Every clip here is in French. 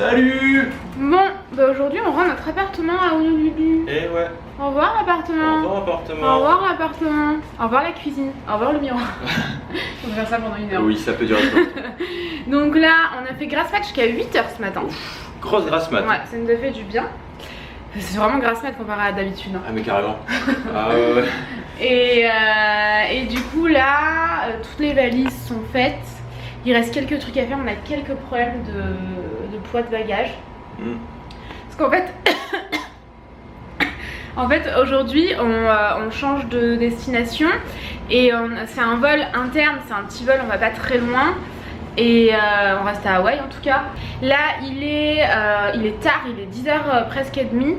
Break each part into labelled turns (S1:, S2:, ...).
S1: Salut.
S2: Bon, bah aujourd'hui on rend notre appartement à Honolulu.
S1: Eh ouais.
S2: Au revoir l'appartement.
S1: Au revoir appartement.
S2: Au revoir l'appartement. Au revoir la cuisine. Au revoir le miroir. On va faire ça pendant 1 heure.
S1: Oui, ça peut durer.
S2: Donc là, on a fait grasse mat jusqu'à 8 h ce matin.
S1: Grosse grasse mat.
S2: Ouais, ça nous a fait du bien. C'est vraiment grasse mat comparé à d'habitude. Hein.
S1: Ah mais carrément. Ah ouais.
S2: Et du coup là, toutes les valises sont faites. Il reste quelques trucs à faire, on a quelques problèmes de poids de bagages. Parce qu'en fait, aujourd'hui on change de destination et c'est un vol interne, c'est un petit vol, on va pas très loin. Et on reste à Hawaï en tout cas. Là il est tard, il est 10 h presque et demie.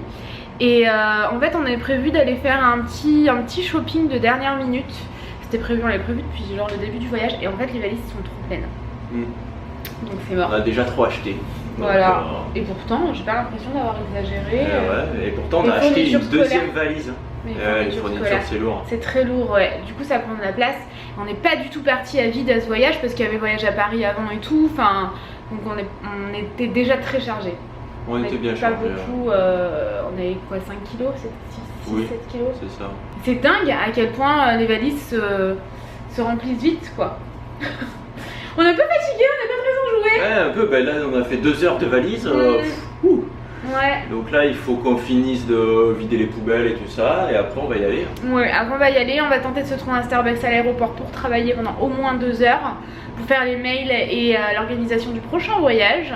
S2: Et en fait on avait prévu d'aller faire un petit shopping de dernière minute. C'était prévu, on l'avait prévu depuis genre le début du voyage. Et en fait les valises sont trop pleines. Donc c'est mort.
S1: On a déjà trop acheté.
S2: Voilà. Et pourtant j'ai pas l'impression d'avoir exagéré.
S1: Ouais, et pourtant on a acheté une deuxième valise.
S2: Mais
S1: les fournitures c'est lourd.
S2: C'est très lourd, ouais. Du coup ça prend de la place. On n'est pas du tout parti à vide à ce voyage parce qu'il y avait le voyage à Paris avant et tout. Enfin, donc on était déjà très chargé.
S1: On était bien
S2: pas
S1: chargé.
S2: beaucoup, on avait quoi, 5 kilos, 6,
S1: oui,
S2: 7 kilos.
S1: C'est ça.
S2: C'est dingue à quel point les valises se remplissent vite quoi. On est un peu fatigué, on n'a pas très enjoué.
S1: Ouais, un peu, ben là on a fait 2 heures de valise.
S2: Ouais.
S1: Donc là il faut qu'on finisse de vider les poubelles et tout ça et après on va y aller.
S2: Ouais, après on va y aller, on va tenter de se trouver un Starbucks à l'aéroport pour travailler pendant au moins 2 heures pour faire les mails et l'organisation du prochain voyage.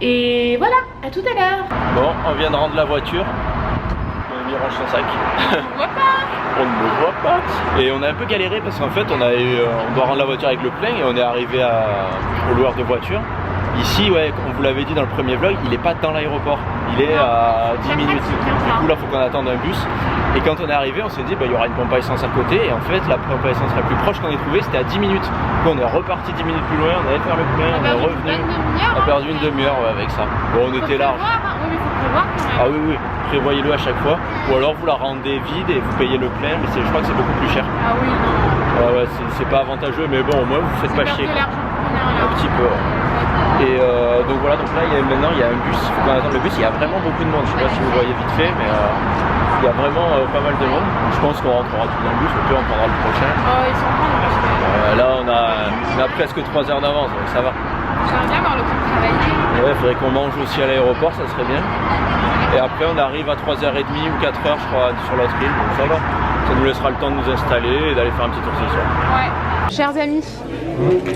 S2: Et voilà, à tout à l'heure.
S1: Bon, on vient de rendre la voiture. On range son sac.
S2: On voit pas.
S1: On ne le voit pas. Et on a un peu galéré parce qu'en fait on doit rendre la voiture avec le plein et on est arrivé au loueur de voiture. Ici, ouais, on vous l'avait dit dans le premier vlog, il est pas dans l'aéroport, il est à 10 minutes. Du coup là, il faut qu'on attende un bus. Et quand on est arrivé, on s'est dit, bah, il y aura une pompe à essence à côté. Et en fait, la pompe à essence la plus proche qu'on ait trouvée, c'était à 10 minutes. Donc on est reparti 10 minutes plus loin, on allait faire le plein, on est revenu. On a perdu une demi-heure avec ça. Bon, on était large.
S2: Oui, mais faut prévoir quand même.
S1: Ah oui, prévoyez-le à chaque fois. Ou alors vous la rendez vide et vous payez le plein, mais je crois que c'est beaucoup plus cher.
S2: Ah oui, non.
S1: Ouais, c'est pas avantageux, mais bon, au moins vous faites pas chier. Un petit peu. Et donc voilà, donc là maintenant il y a un bus, il faut qu'on attende le bus, il y a vraiment beaucoup de monde, je sais pas si vous voyez vite fait, mais il y a vraiment pas mal de monde. Je pense qu'on rentrera tout dans le bus, au pire on prendra le prochain.
S2: Oh, ils sont grands le bus.
S1: Là on a presque 3 heures d'avance, donc ça va.
S2: J'aimerais bien avoir le temps de travailler.
S1: Ouais, il faudrait qu'on mange aussi à l'aéroport, ça serait bien. Et après on arrive à 3h30 ou 4h je crois sur l'autre île, donc ça va. Ça nous laissera le temps de nous installer et d'aller faire un petit tour ce soir.
S2: Ouais. Chers amis,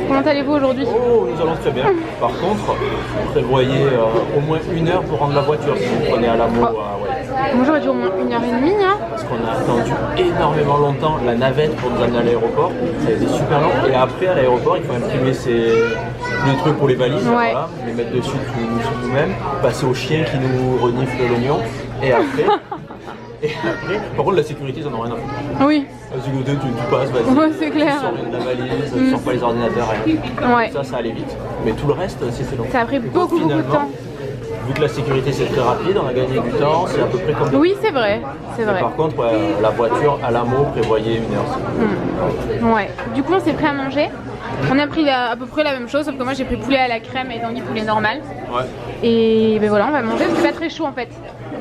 S2: comment allez-vous aujourd'hui?
S1: Oh, nous allons très bien. Par contre, prévoyez au moins 1 heure pour rendre la voiture si vous prenez à l'AMO.
S2: Moi j'aurais dû au moins 1h30 hein.
S1: Parce qu'on a attendu énormément longtemps la navette pour nous amener à l'aéroport. Ça a été super long. Et après à l'aéroport, il faut imprimer le truc pour les valises,
S2: ouais.
S1: Voilà, les mettre dessus tout nous-mêmes, passer au chien qui nous renifle l'oignon. Et après, par contre la sécurité ils en ont rien à foutre.
S2: Oui.
S1: La sécurité tu passes, vas-y.
S2: Ouais, c'est clair.
S1: Tu sors rien de la valise, tu sors pas les ordinateurs, rien.
S2: Ouais.
S1: Ça allait vite. Mais tout le reste c'était long.
S2: Ça a pris beaucoup de temps.
S1: Vu que la sécurité c'est très rapide, on a gagné du temps, c'est à peu près comme...
S2: Oui c'est vrai, c'est vrai.
S1: Par contre la voiture à l'AMO prévoyait 1 heure.
S2: Ouais, du coup on s'est pris à manger. On a pris à peu près la même chose, sauf que moi j'ai pris poulet à la crème et Tanguy poulet normal.
S1: Ouais.
S2: Et ben voilà, on va manger, c'est pas très chaud en fait.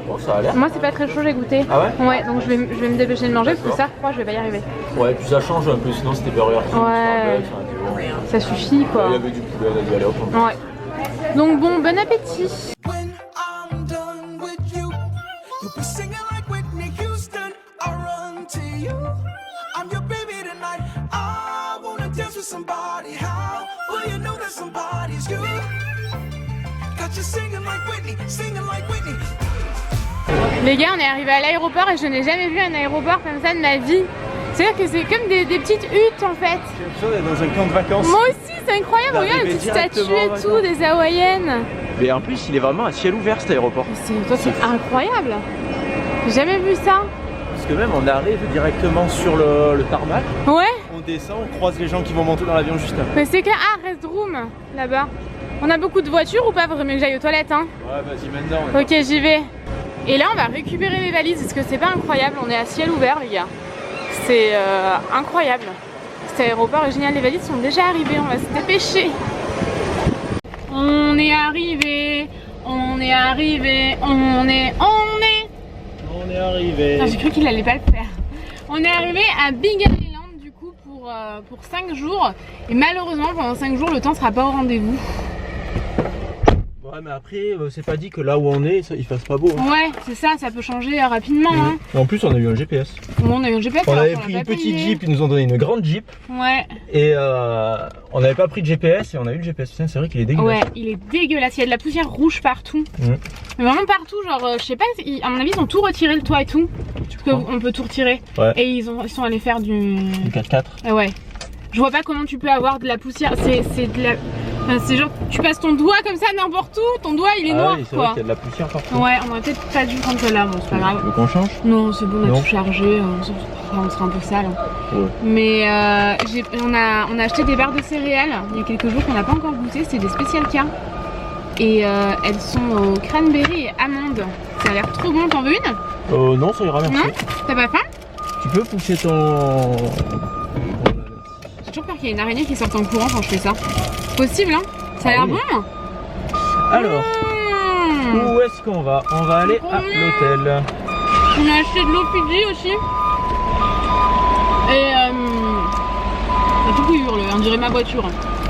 S1: Bon, ça a l'air.
S2: Moi c'est pas très chaud, j'ai goûté.
S1: Ah ouais?
S2: Ouais, donc je vais me dépêcher de manger parce que ça froid je vais pas y arriver.
S1: Ouais, puis ça change un peu, sinon c'était Burger King.
S2: Ouais. Ça suffit quoi.
S1: Il y avait du poulet, on a dit allez hop.
S2: Ouais. Donc bon appétit. Les gars, on est arrivé à l'aéroport et je n'ai jamais vu un aéroport comme ça de ma vie. C'est-à-dire que c'est comme des petites huttes en fait.
S1: J'ai l'impression d'être dans un camp de vacances.
S2: Moi aussi, c'est incroyable. Regarde les petites statues et tout, des hawaïennes.
S1: Mais en plus, il est vraiment à ciel ouvert cet aéroport.
S2: C'est incroyable. J'ai jamais vu ça.
S1: Parce que même on arrive directement sur le tarmac.
S2: Ouais.
S1: On descend, on croise les gens qui vont monter dans l'avion juste après.
S2: Mais c'est clair. Ah, restroom là-bas. On a beaucoup de voitures ou pas? Vaudrait mieux que j'aille aux toilettes hein.
S1: Ouais, vas-y maintenant.
S2: Ok, j'y vais. Et là, on va récupérer les valises parce que c'est pas incroyable. On est à ciel ouvert, les gars. C'est incroyable. Cet aéroport est génial. Les valises sont déjà arrivées. On va se dépêcher. On est arrivé. On est arrivé, on est
S1: arrivé.
S2: J'ai cru qu'il allait pas le faire. On est arrivé à Big Island du coup pour 5 jours. Et malheureusement pendant 5 jours le temps sera pas au rendez-vous.
S1: Ouais mais après c'est pas dit que là où on est il fasse pas beau. Hein.
S2: Ouais c'est ça, ça peut changer rapidement. Hein.
S1: En plus on a eu un GPS.
S2: On a eu un GPS.
S1: On avait pris une petite Jeep, ils nous ont donné une grande Jeep.
S2: Ouais.
S1: Et on n'avait pas pris de GPS et on a eu le GPS. C'est vrai qu'il est dégueulasse.
S2: Ouais il est dégueulasse, il y a de la poussière rouge partout. Mais vraiment partout, genre je sais pas, à mon avis ils ont tout retiré le toit et tout. Parce qu'on peut tout retirer.
S1: Ouais.
S2: Et ils sont allés faire du
S1: 4x4.
S2: Ouais. Je vois pas comment tu peux avoir de la poussière, c'est de la... Enfin, c'est genre, tu passes ton doigt comme ça n'importe où, ton doigt il est noir
S1: oui, c'est
S2: quoi.
S1: vrai qu'il y a de la poussière partout.
S2: Ouais, on aurait peut-être pas dû prendre celle-là, bon c'est pas grave.
S1: Tu veux qu'on change?
S2: Non, c'est bon, on a
S1: Non.
S2: tout chargé, on sera un peu sale.
S1: Ouais.
S2: Mais on a acheté des barres de céréales il y a quelques jours qu'on n'a pas encore goûté, c'est des Special K. Et elles sont au cranberry et amandes. Ça a l'air trop bon, t'en veux une?
S1: Non, ça ira, merci.
S2: Non? T'as pas faim?
S1: Tu peux pousser ton...
S2: J'ai toujours peur qu'il y ait une araignée qui sorte en courant quand je fais ça. Possible hein? Ça a l'air bon?
S1: Alors, où est-ce qu'on va? On va aller à l'hôtel.
S2: On a acheté de l'eau Fiji aussi. Et tout qui hurle, on dirait ma voiture.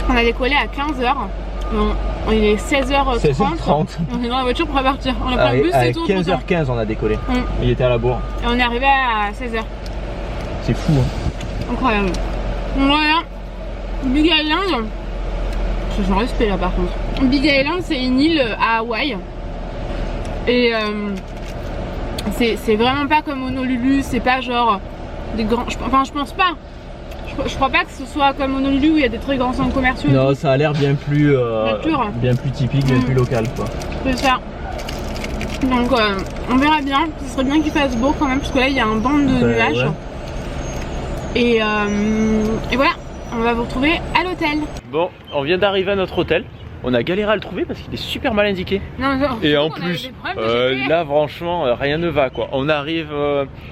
S2: On a décollé à 15h. Il est 16h30.
S1: 16h30.
S2: On est dans la voiture pour repartir. On a pris un bus
S1: à
S2: et tout.
S1: 15h15 on a décollé. Il était à la bourre.
S2: Et on est arrivé à 16h.
S1: C'est fou hein.
S2: Incroyable. Voilà. Big Island. Je suis en respect là par contre. Big Island c'est une île à Hawaï. Et c'est vraiment pas comme Honolulu. C'est pas genre des grands... Enfin je pense pas. Je crois pas que ce soit comme Honolulu où il y a des très grands centres commerciaux.
S1: Non, ça a l'air bien plus typique, bien plus local quoi.
S2: C'est ça. Donc on verra bien. Ce serait bien qu'il fasse beau quand même parce que là il y a un banc de nuages. Ouais. Et voilà, on va vous retrouver à l'hôtel. Bon, on vient d'arriver à notre hôtel. On a galéré à le trouver parce qu'il est super mal indiqué. Non, et en plus, là franchement, rien ne va quoi. On arrive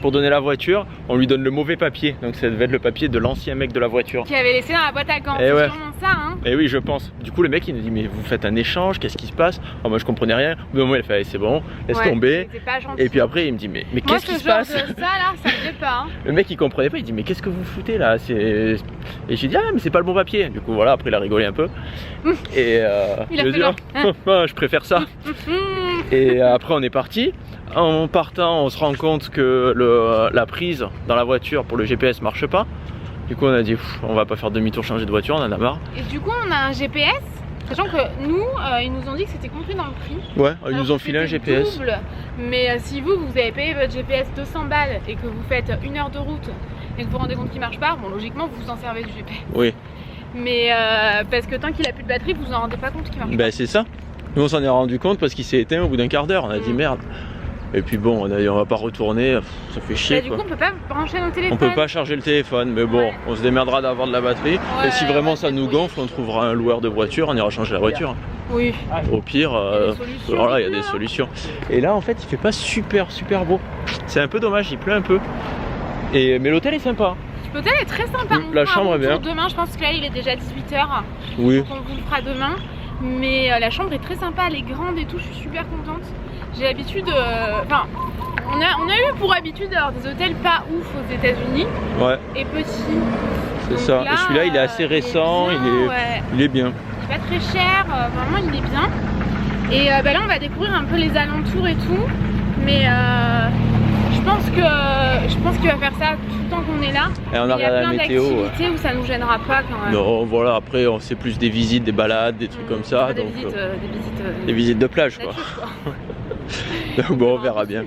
S2: pour donner la voiture, on lui donne le mauvais papier. Donc ça devait être le papier de l'ancien mec de la voiture. Qui avait laissé dans la boîte à gants, c'est ouais. Sûrement ça hein. Et oui, je pense. Du coup le mec il nous dit mais vous faites un échange, qu'est-ce qui se passe? Alors, moi je comprenais rien. Au bout d'un moment il a fait c'est bon, laisse tomber. Pas gentil. Et puis après il me dit mais qu'est-ce qui se passe? Ça là, ça me plaît pas. Hein. Le mec il comprenait pas, il dit mais qu'est-ce que vous foutez là? Et j'ai dit ah mais c'est pas le bon papier. Du coup voilà, après il a rigolé un peu. Et je dis, je préfère ça. Et après on est parti. En partant on se rend compte que la prise dans la voiture pour le GPS marche pas. Du coup on a dit on va pas faire demi-tour, changer de voiture, on en a marre. Et du coup on a un GPS, sachant que nous ils nous ont dit que c'était compris dans le prix. Ouais, ils nous ont filé un GPS double. Mais si vous avez payé votre GPS 200 balles et que vous faites 1 heure de route et que vous vous rendez compte qu'il marche pas, bon logiquement vous vous en servez du GPS. Oui. Mais parce que tant qu'il a plus de batterie, vous vous en rendez pas compte qu'il marche pas. Bah c'est ça. Nous on s'en est rendu compte parce qu'il s'est éteint au bout d'un quart d'heure. On a dit merde. Et puis bon, on va pas retourner, ça fait chier. Du coup on peut pas brancher nos téléphones. On peut pas charger le téléphone, mais bon, on se démerdera d'avoir de la batterie. Et si vraiment ça nous gonfle, on trouvera un loueur de voiture, on ira changer la voiture. Oui. Au pire, voilà, il y a des solutions. Et là en fait il fait pas super beau. C'est un peu dommage, il pleut un peu. Mais l'hôtel est sympa. L'hôtel est très sympa. La chambre est bien. Demain, je pense que là il est déjà 18 h. Oui. Donc on vous le fera demain. Mais la chambre est très sympa, elle est grande et tout, je suis super contente. J'ai l'habitude, enfin, on a eu pour habitude d'avoir des hôtels pas ouf aux États-Unis. Ouais. Et petits. C'est ça. Là, et celui-là il est assez récent, il est bien. Il est pas très cher, vraiment il est bien. Et là on va découvrir un peu les alentours et tout. Mais je pense qu'il va faire ça tout le temps qu'on est là. Et on a regardé la météo. Il y a plein d'activités où ça nous gênera pas quand même. Non, voilà, après c'est plus des visites, des balades, des trucs comme ça. Donc, des visites de plage quoi. Donc bon, on verra bien.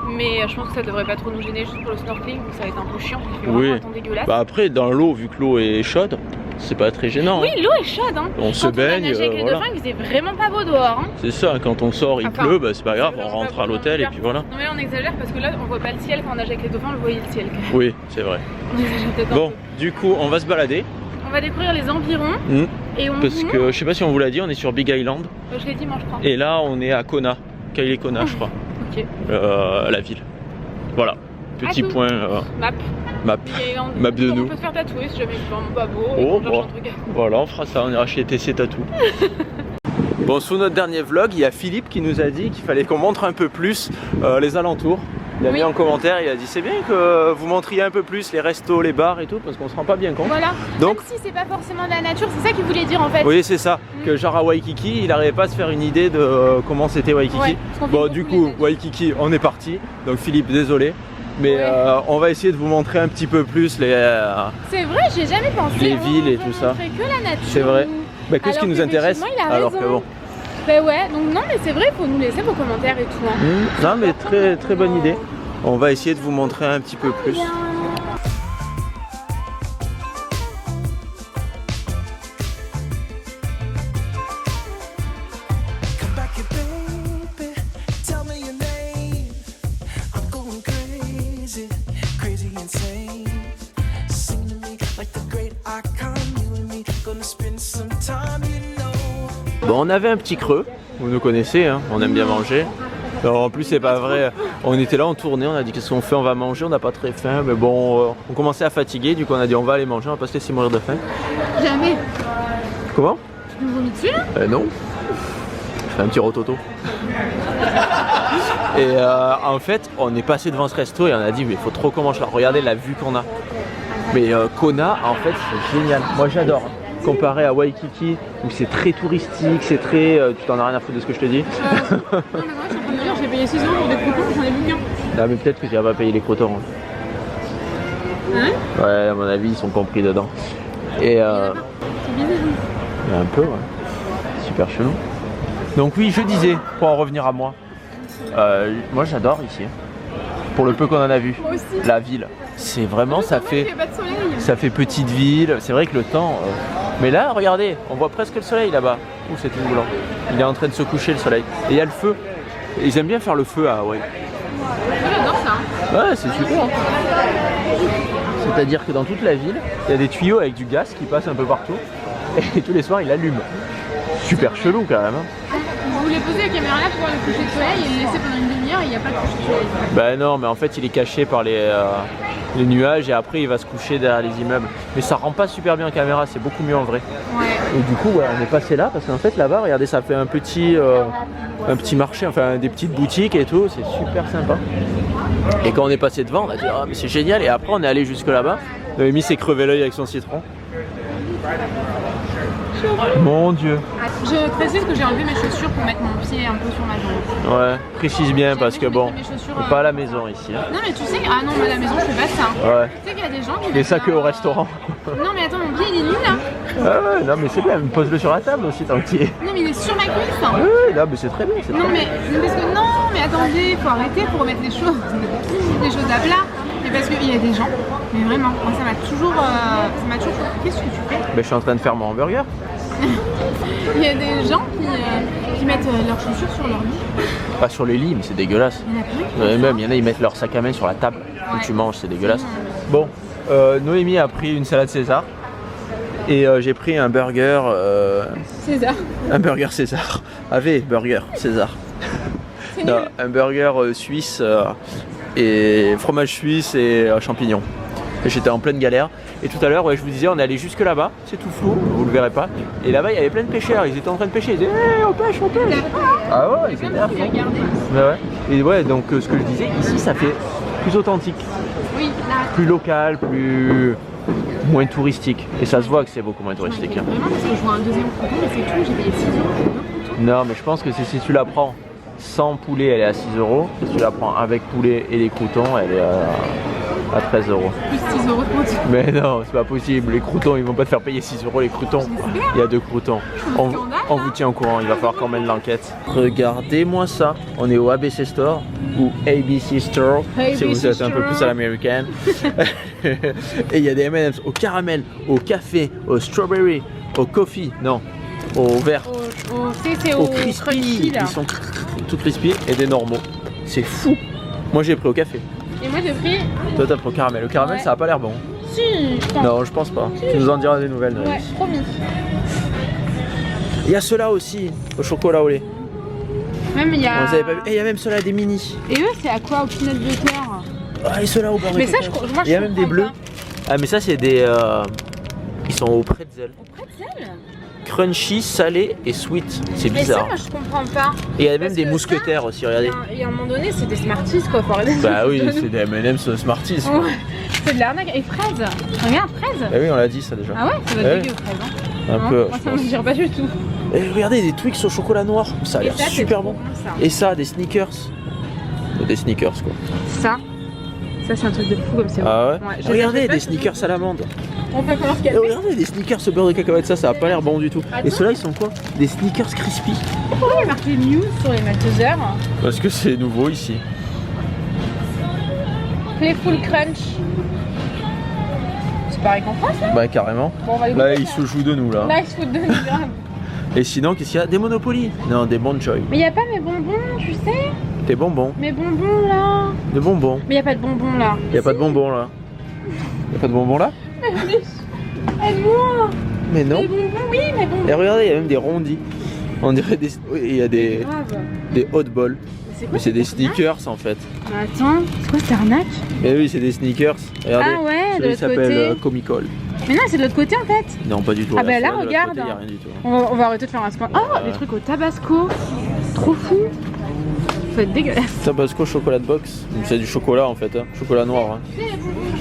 S2: Mais je pense que ça devrait pas trop nous gêner juste pour le snorkeling, ça va être un peu chiant. Oui. Un temps dégueulasse. Bah après dans l'eau, vu que l'eau est chaude, c'est pas très gênant. Oui, l'eau est chaude. Hein. On se baigne. Quand on a nagé avec les dauphins, il faisait vraiment pas beau dehors. Hein. C'est ça, quand on sort, il pleut, bah c'est pas grave, on rentre à l'hôtel et puis voilà. Non mais là on exagère parce que là on voit pas le ciel quand on nage avec les dauphins, on le voyait le ciel. Oui, c'est vrai. Bon, du coup on va se balader. On va découvrir les environs. Et parce que je sais pas si on vous l'a dit, on est sur Big Island. Je l'ai dit moi je crois. Et là on est à Kona, Kylie Kona je crois. Ok. La ville. Voilà. Petit point. Map de nous. On peut se faire tatouer si jamais c'est vraiment pas beau. Oh, bon. Voilà, on fera ça, on ira chez TC Tattoo.
S1: Bon, sous notre dernier vlog, il y a Philippe qui nous a dit qu'il fallait qu'on montre un peu plus les alentours. Il a mis en commentaire, il a dit c'est bien que vous montriez un peu plus les restos, les bars et tout, parce qu'on se rend pas bien compte.
S2: Voilà,
S1: donc,
S2: même si c'est pas forcément de la nature, c'est ça qu'il voulait dire en fait.
S1: Oui, c'est ça, que genre à Waikiki, il n'arrivait pas à se faire une idée de comment c'était Waikiki.
S2: Ouais,
S1: bon, du coup, Waikiki, on est parti. Donc Philippe, désolé. Mais on va essayer de vous montrer un petit peu plus les...
S2: c'est vrai, j'ai jamais pensé.
S1: Les villes et tout ça.
S2: Que la nature.
S1: C'est vrai. Bah, qu'est-ce qui nous intéresse alors que bon.
S2: Bah ouais, donc non mais c'est vrai, il faut nous laisser vos commentaires et tout. Hein.
S1: Non mais très bonne idée. On va essayer de vous montrer un petit peu plus. Bon, on avait un petit creux, vous nous connaissez, hein, on aime bien manger. Alors, en plus c'est pas vrai, on était là, on tournait, on a dit qu'est-ce qu'on fait, on va manger, on n'a pas très faim, mais bon, on commençait à fatiguer, du coup on a dit on va aller manger, on va pas se laisser mourir de faim.
S2: Jamais.
S1: Comment?
S2: Tu me vomis dessus là?
S1: Non. Je fais un petit rototo. Et en fait, on est passé devant ce resto et on a dit mais il faut trop qu'on mange là, regardez la vue qu'on a. Mais Kona, en fait c'est génial, moi j'adore. Comparé à Waikiki où c'est très touristique, c'est très... tu t'en as rien à foutre de ce que je te dis.
S2: Non mais moi je suis en train de me dire, j'ai payé 6 € pour des crotons, j'en ai vu qu'un.
S1: Non mais peut-être que tu vas pas payer les crotons.
S2: Hein?
S1: Ouais, à mon avis ils sont compris dedans. Et
S2: C'est bizarre.
S1: il y a un peu, ouais. Super chelou. Donc oui, je disais, pour en revenir à moi, moi j'adore ici. Pour le peu qu'on en a vu.
S2: Moi aussi.
S1: La ville. C'est vraiment, ça fait...
S2: Pas de soleil.
S1: Ça fait petite ville, c'est vrai que le temps... Mais là, regardez, on voit presque le soleil là-bas. Ouh, c'est tout blanc. Il est en train de se coucher le soleil. Et il y a le feu. Ils aiment bien faire le feu à Hawaï.
S2: J'adore ça.
S1: Ouais, c'est super. C'est-à-dire que dans toute la ville, il y a des tuyaux avec du gaz qui passent un peu partout. Et tous les soirs, il allume. Super chelou quand même. Hein.
S2: Vous voulez poser la caméra là pour voir le coucher de soleil et le laisser pendant une demi-heure et il n'y a pas de coucher de soleil.
S1: Bah non, mais en fait, il est caché par les nuages et après il va se coucher derrière les immeubles. Mais ça rend pas super bien en caméra, c'est beaucoup mieux en vrai.
S2: Ouais.
S1: Et du coup, ouais, on est passé là parce qu'en fait là-bas, regardez, ça fait un petit marché, enfin des petites boutiques et tout, c'est super sympa. Et quand on est passé devant, on a dit ah mais c'est génial. Et après on est allé jusque là-bas. Noémie s'est crevé l'œil avec son citron. Mon Dieu.
S2: Je précise que j'ai enlevé mes chaussures pour mettre mon pied un peu sur ma jambe.
S1: Ouais, précise bien parce que bon,
S2: chaussures,
S1: pas à la maison ici. Hein.
S2: Non mais tu sais, ah non, mais à la maison je fais pas ça.
S1: Ouais.
S2: Tu sais qu'il y a des gens qui...
S1: Mais ça que au restaurant.
S2: Non mais attends, mon pied il est nul là.
S1: Ah ouais, non mais c'est bien, pose-le sur la table aussi tant qu'il est.
S2: Non mais il est sur ma cuisse.
S1: Oui, là mais c'est très bien.
S2: Non mais parce que non, mais attendez, faut arrêter pour remettre les choses à plat. Mais parce qu'il y a des gens, mais vraiment, moi ça m'a toujours qu'est-ce que tu fais?
S1: Ben, je suis en train de faire mon hamburger.
S2: Il y a des gens qui mettent leurs chaussures sur leur lit.
S1: Pas sur les lits, mais c'est dégueulasse.
S2: Il y en a plein.
S1: Même il y en a, ils mettent leur sac à main sur la table où tu manges, c'est dégueulasse. Bon, Noémie a pris une salade César et j'ai pris un burger.
S2: César.
S1: Un burger César. Burger César. Non, un burger suisse et fromage suisse et champignons. Et j'étais en pleine galère. Et tout à l'heure, ouais, je vous disais, on est allé jusque là-bas, c'est tout flou, vous le verrez pas. Et là-bas, il y avait plein de pêcheurs, ils étaient en train de pêcher, ils disaient hey, on pêche, on pêche. Ah ouais, ils étaient à fond. Ouais. Et ouais, donc ce que je disais, ici ça fait plus authentique.
S2: Oui, là.
S1: Plus local, moins touristique. Et ça se voit que c'est beaucoup moins touristique.
S2: Vraiment, parce que je vois un deuxième crouton, mais c'est tout, j'ai payé 6 € pour 2 croutons.
S1: Non, mais je pense que c'est si tu la prends sans poulet, elle est à 6 €. Si tu la prends avec poulet et les croutons, elle est à 13 €.
S2: Plus 6 € de croutons.
S1: Mais non, c'est pas possible. Les croutons, ils vont pas te faire payer 6 € les croutons. Il y a 2 croutons. On vous tient au courant, il va falloir qu'on mène l'enquête. Regardez-moi ça. On est au ABC Store ou ABC Store si vous êtes un peu plus à l'américaine. Et il y a des M&M's au caramel, au café, au strawberry, au coffee, non, au vert, au crispy. Ils sont tout crispy et des normaux. C'est fou. Moi j'ai pris au café.
S2: Et moi j'ai pris...
S1: Toi t'as pris au caramel. Le caramel ça a pas l'air bon.
S2: Si, je pense.
S1: Non, je pense pas. Si. Tu nous en diras des nouvelles.
S2: Ouais, promis.
S1: Il y a ceux-là aussi, au chocolat au lait.
S2: Même il y a...
S1: Et il y a même ceux-là des mini.
S2: Et eux c'est à quoi? Au peanut butter?
S1: Ah et ceux-là au beurre de
S2: Mais ça
S1: coco.
S2: moi,
S1: il y a même des bleus.
S2: Pas.
S1: Ah mais ça c'est des... Ils sont au pretzel.
S2: Au pretzel?
S1: crunchy, salé et sweet. C'est
S2: Mais ça,
S1: bizarre.
S2: moi je comprends pas.
S1: Et il y a même
S2: Parce
S1: des
S2: que
S1: mousquetaires aussi, regardez.
S2: Et à un moment donné, c'est des Smarties quoi. Faut arrêter
S1: Bah oui,
S2: de-
S1: c'est des M&M's Smarties. Quoi.
S2: Ouais. C'est de l'arnaque. Et fraises. Regarde, fraises.
S1: Bah oui, on l'a dit ça déjà.
S2: Ah ouais, ça doit
S1: Ouais.
S2: être dégueu, fraises. Hein.
S1: Un
S2: Non,
S1: peu,
S2: moi,
S1: je
S2: ça me
S1: pense.
S2: dirait pas du tout.
S1: Et regardez, des Twix au chocolat noir. Ça a
S2: Et
S1: l'air
S2: ça, c'est
S1: super
S2: trop
S1: bon.
S2: ça.
S1: Et ça, des sneakers. Des sneakers quoi.
S2: Ça c'est un truc de fou comme c'est bon.
S1: Ah ouais,
S2: Ouais, je
S1: regardez,
S2: sais pas
S1: des
S2: si-
S1: sneakers à l'amande.
S2: On peut commencer
S1: Et
S2: à
S1: regardez, des sneakers au beurre de cacahuète, ça a pas l'air bon du tout.
S2: Attends.
S1: Et ceux-là, ils sont quoi? Des sneakers crispy.
S2: Pourquoi il y a marqué News sur les maltesers?
S1: Parce que c'est nouveau ici.
S2: Playful Crunch. C'est pareil qu'en France, là?
S1: Bah carrément.
S2: Bon, on va les
S1: Là,
S2: goûter,
S1: ils se jouent de nous là.
S2: Là, ils se foutent de nous, grave.
S1: Et sinon, qu'est-ce qu'il y a? Des Monopoly? Non, des Bonjoy.
S2: Mais y a pas mes bonbons, tu sais?
S1: Des bonbons.
S2: Mes bonbons là.
S1: Des bonbons.
S2: Mais y a pas de bonbons là.
S1: Y a pas de bonbons là. Y a pas de bonbons là?
S2: Aide-moi.
S1: Mais non.
S2: Mes bonbons, oui, mes bonbons.
S1: Et regardez, il y a même des rondis. On dirait des. Oui, il y a des
S2: Grave.
S1: hot balls.
S2: C'est quoi
S1: Mais c'est des
S2: cette arnaque?
S1: sneakers en fait.
S2: Attends, c'est quoi cette arnaque?
S1: Mais oui, c'est des sneakers. Regardez.
S2: Ah ouais, de
S1: Celui-là, il
S2: l'autre
S1: s'appelle
S2: côté.
S1: Comicol.
S2: Mais non, c'est de l'autre côté en fait.
S1: Non, pas du tout.
S2: Ah bah là,
S1: celui-là, de l'autre
S2: regarde.
S1: côté, y a rien du tout.
S2: On va arrêter de faire un scan. Oh,
S1: Ouais.
S2: des trucs au tabasco. Trop fou. Ça va être dégueulasse.
S1: Tabasco chocolat box. C'est du chocolat en fait, hein. Chocolat noir. Hein.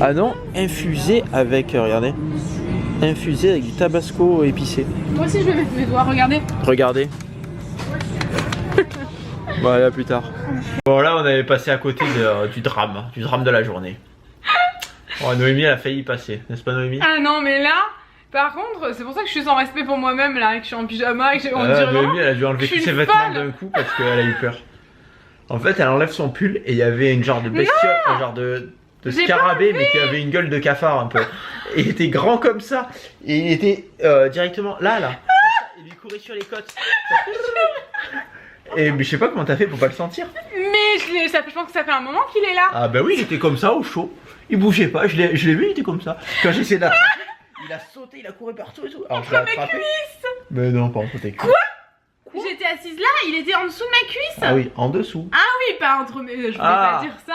S1: Ah non, infusé avec, regardez. Infusé avec du tabasco épicé.
S2: Moi aussi, je vais mettre mes doigts, regardez.
S1: Regardez. Bon, allez, à plus tard. Bon, là, on avait passé à côté du drame de la journée. Oh, Noémie, elle a failli y passer, n'est-ce pas, Noémie?
S2: Ah non, mais là, par contre, c'est pour ça que je suis sans respect pour moi-même là, et que je suis en pyjama et que on dirait
S1: Noémie,
S2: vraiment.
S1: elle a dû enlever
S2: je suis
S1: tous ses
S2: une
S1: vêtements
S2: folle.
S1: d'un coup parce qu'elle a eu peur. En fait, elle enlève son pull et il y avait une genre de bestiole, un genre de
S2: J'ai
S1: scarabée, mais qui avait une gueule de cafard un peu. Et il était grand comme ça. Et il était directement là. Il lui courait sur les côtes. Et mais je sais pas comment t'as fait pour pas le sentir.
S2: Mais je pense que ça fait un moment qu'il est là.
S1: Ah bah oui, il était comme ça au chaud. Il bougeait pas, je l'ai vu, il était comme ça. Quand j'ai essayé de l'attraper, il a sauté, il a couru partout et tout. Alors je l'ai attrapé. Mais non, pas entre tes cuisses.
S2: J'étais assise là, il était en dessous de ma cuisse.
S1: Ah oui, en dessous.
S2: Ah oui, pas entre mes. Je voulais
S1: Ah.
S2: pas dire ça.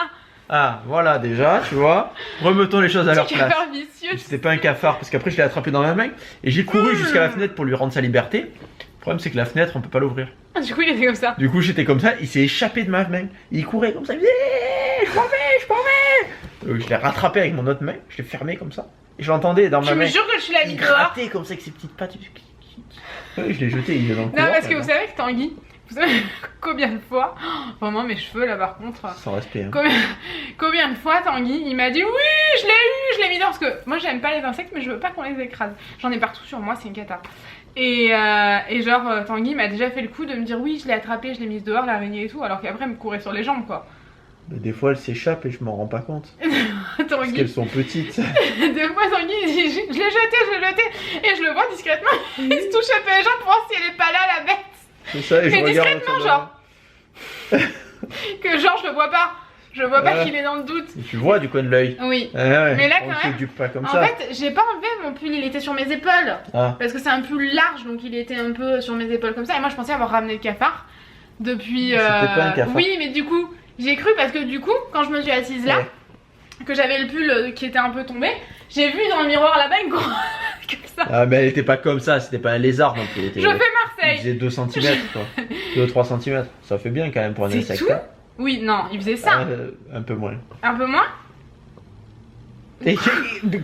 S1: Ah voilà déjà, tu vois. Remettons les choses à leur
S2: Petit
S1: place.
S2: cafard vicieux.
S1: C'était pas un cafard parce qu'après je l'ai attrapé dans la main et j'ai couru jusqu'à la fenêtre pour lui rendre sa liberté. Le problème c'est que la fenêtre on peut pas l'ouvrir.
S2: Du coup, il était comme ça.
S1: Du coup j'étais comme ça, il s'est échappé de ma main. Il courait comme ça, il faisait je m'en vais. Je l'ai rattrapé avec mon autre main, je l'ai fermé comme ça. Et je l'entendais dans ma
S2: Je me
S1: main.
S2: jure que je suis la
S1: Il
S2: mis dehors.
S1: grattait comme ça avec ses petites pattes. Oui, je l'ai jeté, il est dans le
S2: Non,
S1: couloir,
S2: parce que
S1: là.
S2: vous savez que Tanguy, vous savez combien de fois, vraiment mes cheveux là par contre,
S1: Sans respect. Hein.
S2: combien de fois Tanguy il m'a dit oui, je l'ai mis dehors parce que moi j'aime pas les insectes mais je veux pas qu'on les écrase. J'en ai partout sur moi, c'est une cata. Et genre Tanguy m'a déjà fait le coup de me dire oui, je l'ai attrapé, je l'ai mise dehors l'araignée et tout, alors qu'après elle me courait sur les jambes quoi.
S1: Mais des fois elles s'échappent et je m'en rends pas compte. Parce
S2: Tanguy,
S1: qu'elles sont petites.
S2: des fois Tanguy il dit je l'ai jeté et je le vois discrètement, il se touche un peu les jambes pour voir si elle est pas là la bête.
S1: C'est ça, et je
S2: Mais
S1: regarde
S2: discrètement,
S1: autour de
S2: genre. Que genre je le vois pas. Je vois pas
S1: Ouais.
S2: qu'il est dans le doute.
S1: moi. Tu vois du coin de l'œil.
S2: Oui.
S1: Ouais,
S2: Mais là,
S1: on
S2: quand
S1: se
S2: même,
S1: dupe pas comme
S2: En
S1: ça.
S2: fait, j'ai pas enlevé mon pull, il était sur mes épaules.
S1: Ah.
S2: Parce que c'est un pull large, donc il était un peu sur mes épaules comme ça. Et moi, je pensais avoir ramené le cafard depuis.
S1: C'était pas un cafard.
S2: Oui, mais du coup, j'ai cru parce que du coup, quand je me suis assise là, que j'avais le pull qui était un peu tombé, j'ai vu dans le miroir là-bas une grosse. comme ça.
S1: Ah, mais elle était pas comme ça, c'était pas un lézard non plus.
S2: Je fais
S1: Il
S2: Marseille.
S1: faisait 2 cm quoi. 2-3 cm. Ça fait bien quand même pour un
S2: C'est
S1: insecte.
S2: tout
S1: hein.
S2: Oui, non, il faisait ça.
S1: Un peu moins.
S2: Un peu moins.
S1: Et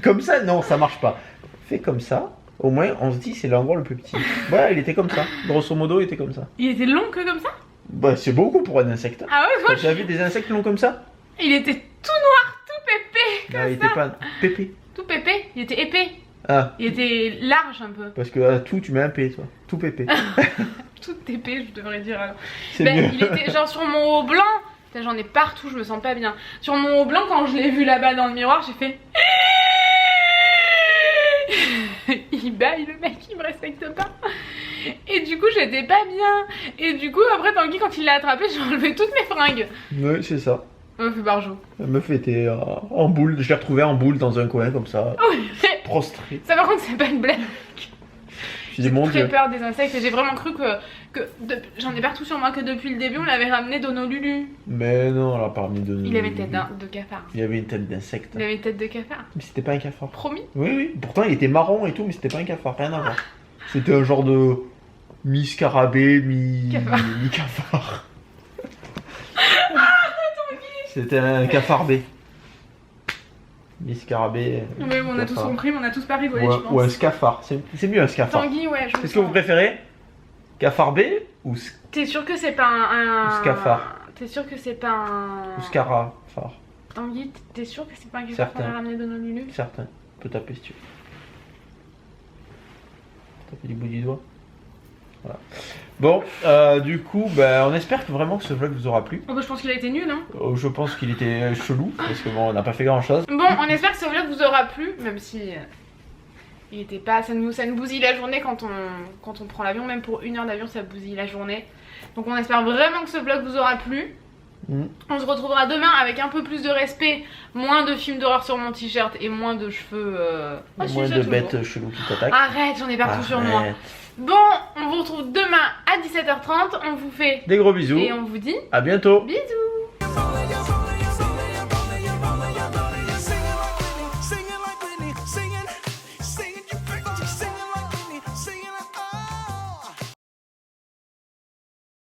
S1: comme ça, non, ça marche pas. Fais comme ça. Au moins, on se dit c'est l'endroit le plus petit. Voilà, il était comme ça. Grosso modo, il était comme ça.
S2: Il était long que comme ça.
S1: Bah, c'est beaucoup pour un insecte.
S2: Ah ouais, moi,
S1: T'as déjà vu des insectes longs comme ça?
S2: il était tout noir, tout pépé.
S1: Ah, il était pas pépé.
S2: Tout pépé, il était épais.
S1: Ah,
S2: Il était large un peu.
S1: parce que à tout, tu mets un P, toi. Tout pépé.
S2: Tout épais, je devrais dire alors.
S1: C'est
S2: Ben,
S1: mieux.
S2: il était genre sur mon haut blanc. Putain, j'en ai partout, je me sens pas bien. Sur mon haut blanc, quand je l'ai vu là-bas dans le miroir, j'ai fait. Il baille le mec, il me respecte pas. Et du coup, j'étais pas bien. Et du coup, après, Tanguy, quand il l'a attrapé, j'ai enlevé toutes mes fringues.
S1: Oui, c'est ça.
S2: Oh, fait barjot.
S1: La meuf était en boule. Je l'ai retrouvée en boule dans un coin comme ça.
S2: Oui,
S1: Prostrée.
S2: ça par contre, c'est pas une blague.
S1: Je dis mon
S2: Très
S1: dieu.
S2: peur des insectes et j'ai vraiment cru j'en ai partout sur moi que depuis le début on l'avait ramené d'Honolulu.
S1: Mais non, alors parmi deux.
S2: Il avait une tête de cafard.
S1: Il avait une tête d'insecte.
S2: Il avait une tête de cafard.
S1: Mais c'était pas un cafard.
S2: Promis.
S1: Oui, oui. Pourtant, il était marron et tout, mais c'était pas un cafard. Rien à voir. C'était un genre de mi-scarabée,
S2: Cafard.
S1: mi-cafard. C'était un cafardé. Mi-scarabée.
S2: Ouais, on a tous
S1: cafard.
S2: compris, mais on a tous pas rigolé,
S1: Ou
S2: je
S1: un,
S2: pense.
S1: ou un scafard. C'est mieux un scafard.
S2: Tanguy, ouais, je
S1: Qu'est-ce que vous préférez? Cafardé ou
S2: T'es sûr que c'est pas un...
S1: Ou scafard.
S2: T'es sûr que c'est pas un...
S1: scarafard?
S2: Tanguy, t'es sûr que c'est pas un cafard
S1: Certain.
S2: qu'on a ramené de nos lulus?
S1: Certain. On peut taper si tu veux. Taper du bout du doigt. Voilà. Bon, du coup, bah, on espère que vraiment que ce vlog vous aura plu.
S2: Oh bah je pense qu'il a été nul, hein.
S1: Je pense qu'il était chelou, parce que bon, on n'a pas fait grand chose.
S2: Bon, on espère que ce vlog vous aura plu, même si... il était pas... Ça nous bousille la journée quand on prend l'avion, même pour 1 heure d'avion ça bousille la journée. Donc on espère vraiment que ce vlog vous aura plu. On se retrouvera demain avec un peu plus de respect, moins de films d'horreur sur mon t-shirt et moins de cheveux...
S1: Moins de bêtes cheloues qui t'attaquent.
S2: Arrête, j'en ai partout sur moi. Bon, on vous retrouve demain à 17h30, on vous fait
S1: des gros bisous
S2: et on vous dit
S1: à bientôt.
S2: bisous.